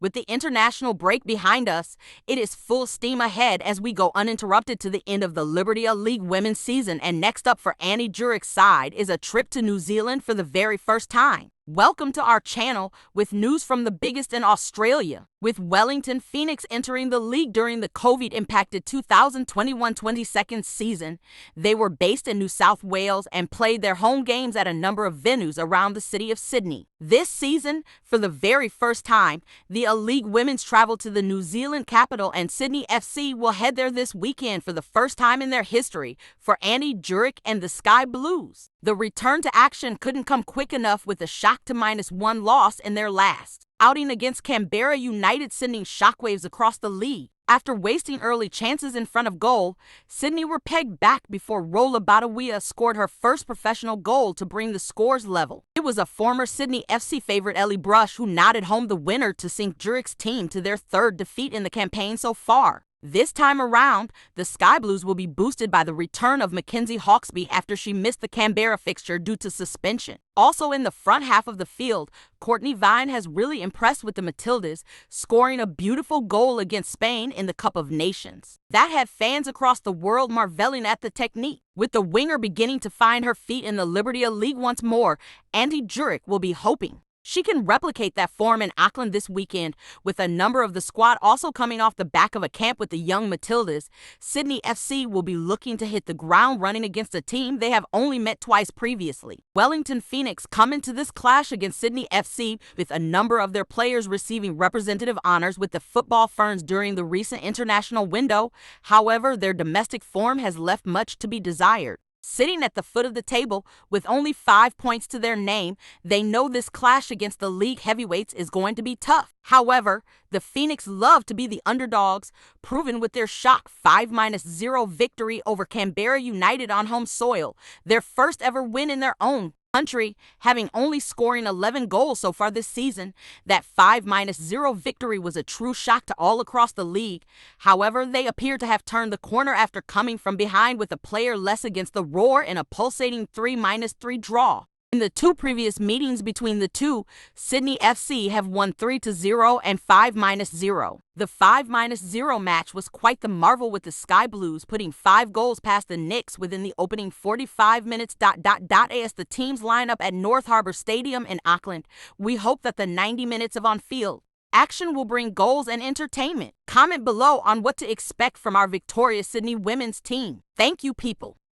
With the international break behind us, it is full steam ahead as we go uninterrupted to the end of the Liberty League women's season, and next up for Ante Juric's side is a trip to New Zealand for the very first time. Welcome to our channel with news from the biggest in Australia. With Wellington Phoenix entering the league during the COVID-impacted 2021-22 season, they were based in New South Wales and played their home games at a number of venues around the city of Sydney. This season, for the very first time, the A-League women's traveled to the New Zealand capital, and Sydney FC will head there this weekend for the first time in their history for Ante Juric and the Sky Blues. The return to action couldn't come quick enough, with a shock to -1 loss in their last outing against Canberra United, sending shockwaves across the league. After wasting early chances in front of goal, Sydney were pegged back before Rola Badawia scored her first professional goal to bring the scores level. It was a former Sydney FC favorite, Ellie Brush, who nodded home the winner to sink Juric's team to their third defeat in the campaign so far. This time around, the Sky Blues will be boosted by the return of Mackenzie Hawkesby after she missed the Canberra fixture due to suspension. Also in the front half of the field, Courtney Vine has really impressed with the Matildas, scoring a beautiful goal against Spain in the Cup of Nations. That had fans across the world marveling at the technique. With the winger beginning to find her feet in the Liberty League once more, Ante Juric will be hoping she can replicate that form in Auckland this weekend, with a number of the squad also coming off the back of a camp with the young Matildas. Sydney FC will be looking to hit the ground running against a team they have only met twice previously. Wellington Phoenix come into this clash against Sydney FC with a number of their players receiving representative honors with the Football Ferns during the recent international window. However, their domestic form has left much to be desired. Sitting at the foot of the table with only 5 points to their name, they know this clash against the league heavyweights is going to be tough. However, the Phoenix love to be the underdogs, proven with their shock 5-0 victory over Canberra United on home soil, their first ever win in their own country, having only scoring 11 goals so far this season. That 5-0 victory was a true shock to all across the league. However, they appear to have turned the corner after coming from behind with a player less against the Roar in a pulsating 3-3 draw. In the two previous meetings between the two, Sydney FC have won 3-0 and 5-0. The 5-0 match was quite the marvel, with the Sky Blues putting 5 goals past the Knicks within the opening 45 minutes. As the teams line up at North Harbour Stadium in Auckland, we hope that the 90 minutes of on-field action will bring goals and entertainment. Comment below on what to expect from our victorious Sydney women's team. Thank you, people.